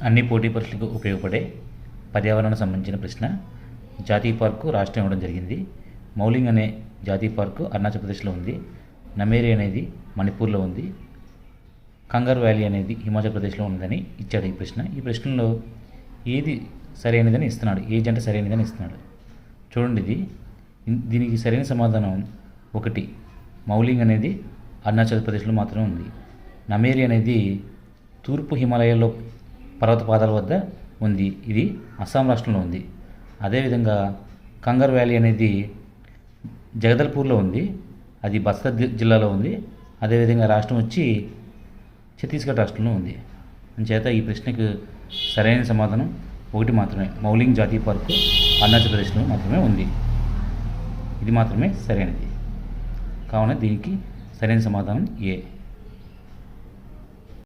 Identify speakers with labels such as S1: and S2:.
S1: అన్ని పోటీ పరీక్షలకు ఉపయోగపడే పర్యావరణానికి సంబంధించిన ప్రశ్న. జాతీయ పార్కు రాష్ట్రం ఇవ్వడం జరిగింది. మౌలింగ్ అనే జాతీయ పార్కు అరుణాచల్ ప్రదేశ్లో ఉంది. నమేరి అనేది మణిపూర్లో ఉంది. కంగర్ వ్యాలీ అనేది హిమాచల్ ప్రదేశ్లో ఉందని ఇచ్చాడు ఈ ప్రశ్న. ఈ ప్రశ్నలో ఏది సరైనదని ఇస్తున్నాడు, ఏజ్ అంటే సరైనదని ఇస్తున్నాడు. చూడండి, దీనికి సరైన సమాధానం 1. మౌలింగ్ అనేది అరుణాచల్ ప్రదేశ్లో మాత్రమే ఉంది. నమేరి అనేది తూర్పు హిమాలయాల్లో పర్వత పాదాల వద్ద ఉంది. ఇది అస్సాం రాష్ట్రంలో ఉంది. అదేవిధంగా కంగర్ వ్యాలీ అనేది జగదల్పూర్లో ఉంది. అది బస్తర్ జిల్లాలో ఉంది. అదేవిధంగా రాష్ట్రం వచ్చి ఛత్తీస్గఢ్ రాష్ట్రంలో ఉంది. అందుచేత ఈ ప్రశ్నకు సరైన సమాధానం 1 మాత్రమే. మౌలింగ్ జాతీయ పార్కు అరుణాచల్ ప్రదేశ్లో మాత్రమే ఉంది. ఇది మాత్రమే సరైనది. కావున దీనికి సరైన సమాధానం ఏ.